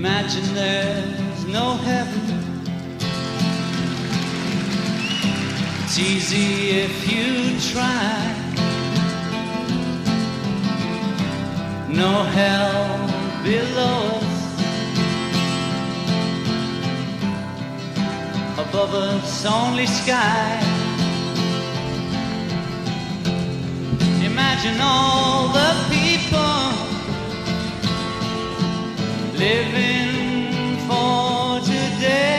Imagine there's no heaven. It's easy if you try. No hell below us, above us only sky. Imagine all the people living for today.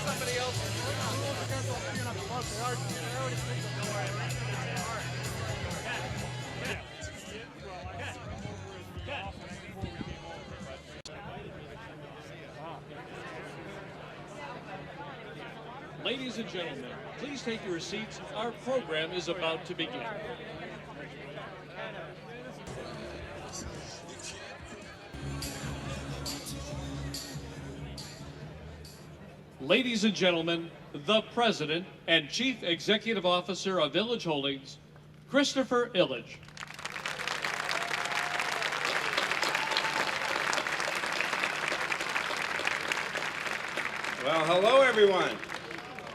Somebody else. Ladies and gentlemen, please take your seats. Our program is about to begin. Ladies and gentlemen, the President and Chief Executive Officer of Illich Holdings, Christopher Illich. Well, hello everyone.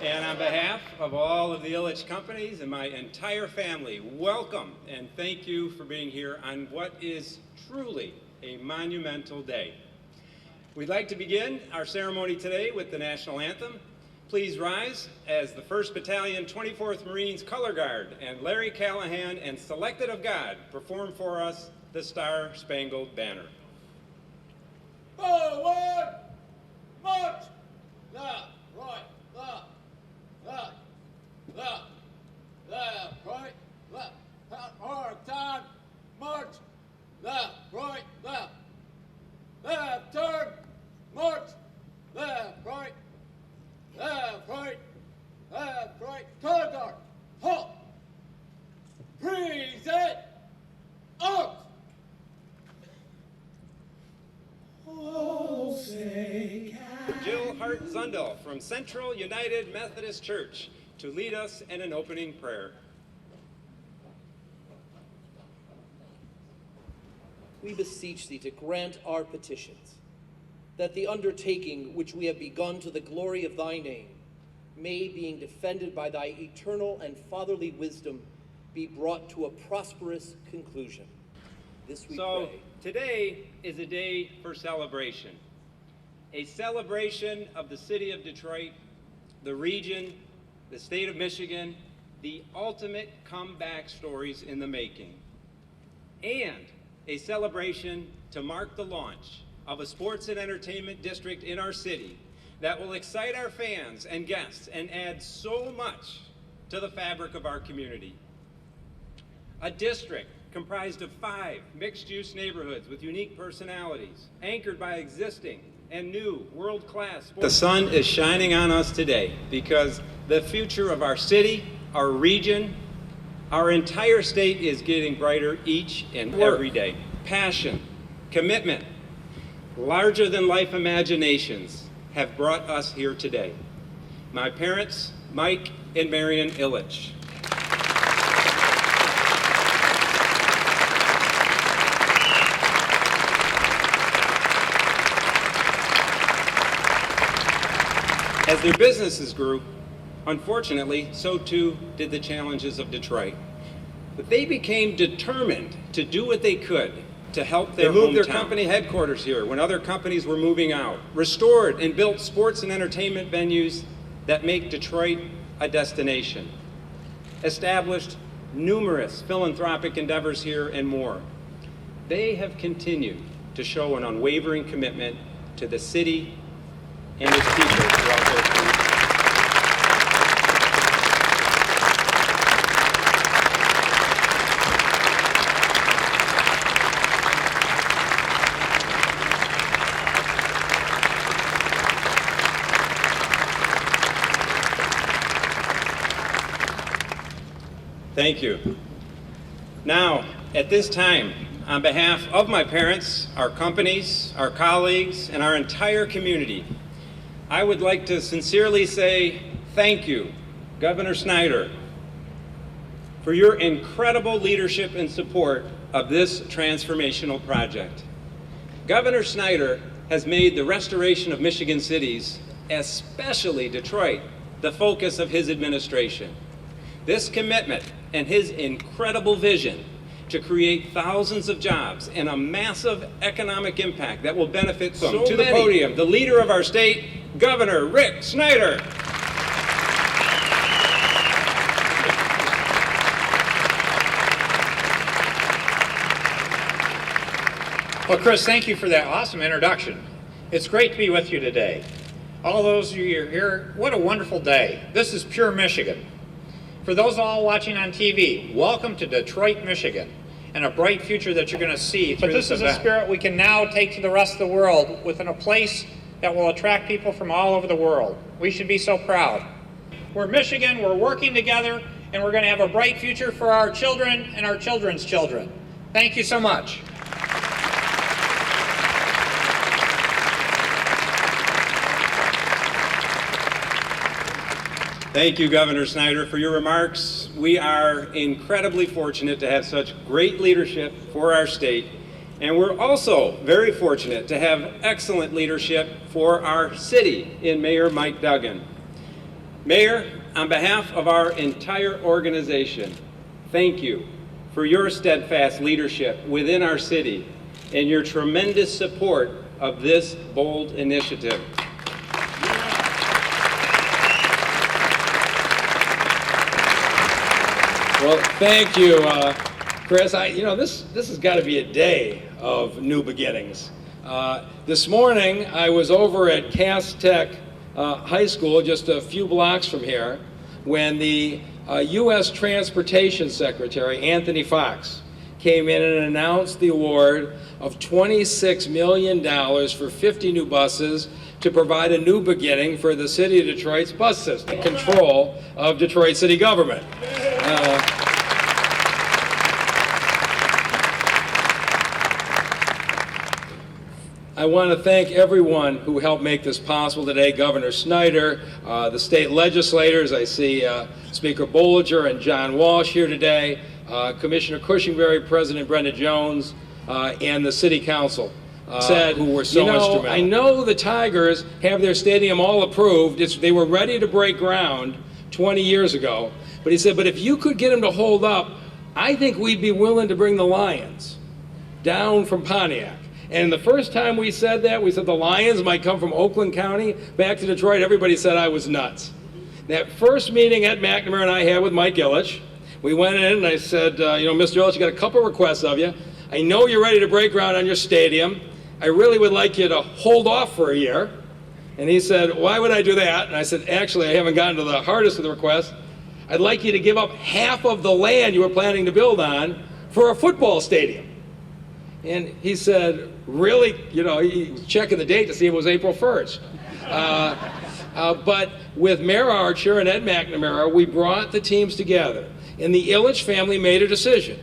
And on behalf of all of the Illich companies and my entire family, welcome and thank you for being here on what is truly a monumental day. We'd like to begin our ceremony today with the national anthem. Please rise as the 1st Battalion 24th Marines Color Guard and Larry Callahan and Selected of God perform for us the Star Spangled Banner. Forward, march, left, right, left, left, left, left, right, left, hard time, march, left, right, left, left, turn, march, left, right, left, right, left, right, color guard, halt, present, out. Oh, say Jill Hart Zundel from Central United Methodist Church to lead us in an opening prayer. We beseech thee to grant our petitions, that the undertaking which we have begun to the glory of thy name may, being defended by thy eternal and fatherly wisdom, be brought to a prosperous conclusion. This we pray. Today is a day for celebration. A celebration of the city of Detroit, the region, the state of Michigan, the ultimate comeback stories in the making. And a celebration to mark the launch of a sports and entertainment district in our city that will excite our fans and guests and add so much to the fabric of our community. A district comprised of 5 mixed-use neighborhoods with unique personalities, anchored by existing and new world-class sports. The sun is shining on us today because the future of our city, our region, our entire state is getting brighter each and every day. Passion, commitment, larger-than-life imaginations have brought us here today. My parents, Mike and Marion Illich. As their businesses grew, unfortunately, so too did the challenges of Detroit. But they became determined to do what they could to help their hometown. They moved their company headquarters here when other companies were moving out, restored and built sports and entertainment venues that make Detroit a destination, established numerous philanthropic endeavors here and more. they have continued to show an unwavering commitment to the city and its people throughout their career. Thank you. Now, at this time, on behalf of my parents, our companies, our colleagues, and our entire community, I would like to sincerely say thank you, Governor Snyder, for your incredible leadership and support of this transformational project. Governor Snyder has made the restoration of Michigan cities, especially Detroit, the focus of his administration. This commitment and his incredible vision to create thousands of jobs and a massive economic impact that will benefit so many. To the podium, the leader of our state, Governor Rick Snyder. Well, Chris, thank you for that awesome introduction. It's great to be with you today. All those of you who are here, what a wonderful day. This is pure Michigan. For those all watching on TV, welcome to Detroit, Michigan, and a bright future that you're going to see through this event. But this is a spirit we can now take to the rest of the world within a place that will attract people from all over the world. We should be so proud. We're Michigan, we're working together, and we're going to have a bright future for our children and our children's children. Thank you so much. Thank you, Governor Snyder, for your remarks. We are incredibly fortunate to have such great leadership for our state, and we're also very fortunate to have excellent leadership for our city in Mayor Mike Duggan. Mayor, on behalf of our entire organization, thank you for your steadfast leadership within our city and your tremendous support of this bold initiative. Well, thank you, Chris. This has got to be a day of new beginnings. This morning, I was over at Cass Tech High School, just a few blocks from here, when the U.S. Transportation Secretary, Anthony Fox, came in and announced the award of $26 million for 50 new buses to provide a new beginning for the city of Detroit's bus system, control of Detroit city government. I want to thank everyone who helped make this possible today. Governor Snyder, the state legislators. I see Speaker Bollinger and John Walsh here today, Commissioner Cushingberry, President Brenda Jones, and the City Council. Who were so instrumental. I know the Tigers have their stadium all approved. They were ready to break ground 20 years ago. But he said, but if you could get them to hold up, I think we'd be willing to bring the Lions down from Pontiac. And the first time we said that, we said the Lions might come from Oakland County back to Detroit. Everybody said I was nuts. That first meeting Ed McNamara and I had with Mike Ilitch, we went in and I said, Mr. Ilitch, I got a couple requests of you. I know you're ready to break ground on your stadium. I really would like you to hold off for a year. And he said, why would I do that? And I said, actually, I haven't gotten to the hardest of the requests. I'd like you to give up half of the land you were planning to build on for a football stadium. And he said, really? He was checking the date to see if it was April 1st. But with Mayor Archer and Ed McNamara, we brought the teams together. And the Ilitch family made a decision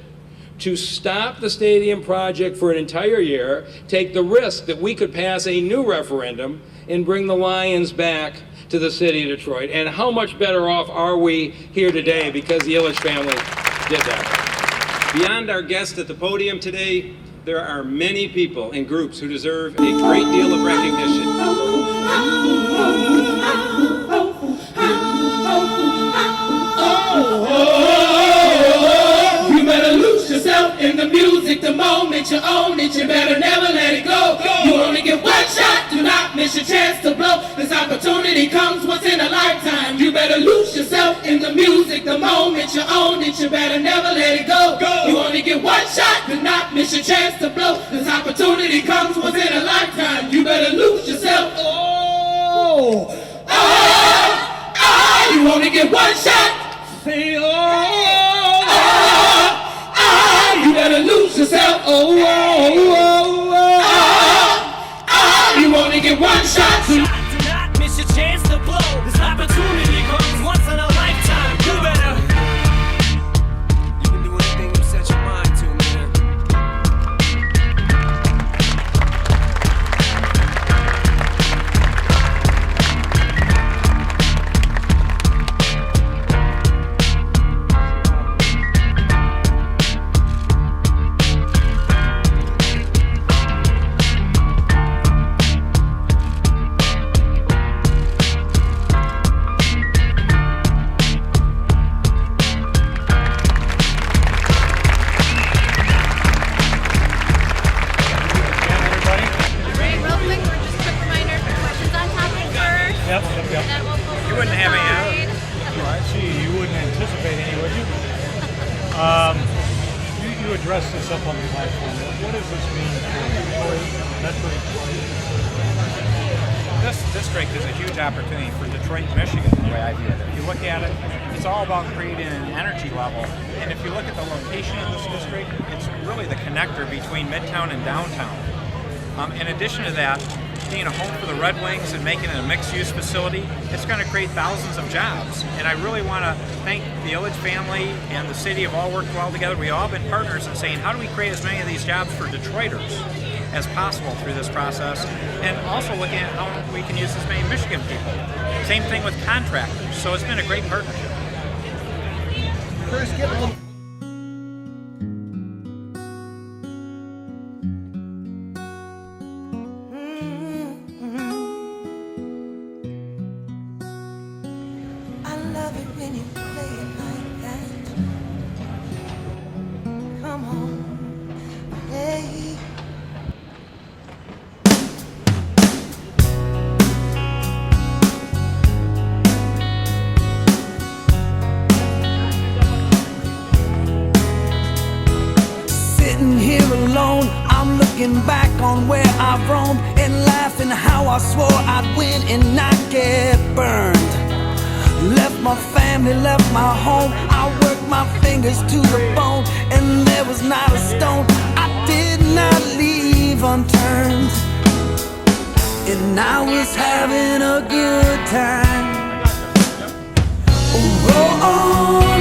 to stop the stadium project for an entire year, take the risk that we could pass a new referendum and bring the Lions back to the city of Detroit. And how much better off are we here today because the Ilitch family did that? Beyond our guests at the podium today, there are many people and groups who deserve a great deal of recognition. You better lose yourself in the music the moment you own it. You better never let it go. You only get one shot, do not miss your chance to blow. This opportunity comes once in a lifetime. You better better lose yourself in the music. The moment you own it, you better never let it go. You only get one shot, do not miss your chance to blow. This opportunity comes once in a lifetime. You better lose yourself. You only get one shot. Say you better lose yourself. You only get one shot. Do not miss your chance to blow. This opportunity comes once in a lifetime. You better. You can do anything you set your mind to, man. You wouldn't have any. I see. You wouldn't anticipate any, would you? You addressed this up on the platform. What does this mean for Detroit? This district is a huge opportunity for Detroit, Michigan, the way I view it. If you look at it, it's all about creating an energy level. And if you look at the location of this district, it's really the connector between Midtown and downtown. In addition to that, being a home for the Red Wings and making it a mixed-use facility, it's going to create thousands of jobs. And I really want to thank the Illich family and the city have all worked well together. We've all been partners in saying, how do we create as many of these jobs for Detroiters as possible through this process? And also looking at how we can use as many Michigan people. Same thing with contractors. So it's been a great partnership. Chris, give a little. When you play it like that, come on, play. Sitting here alone, I'm looking back on where I've roamed and laughing how I swore I'd win and not get burned. Left my family, left my home. I worked my fingers to the bone, and there was not a stone I did not leave unturned. And I was having a good time. Oh, oh, oh.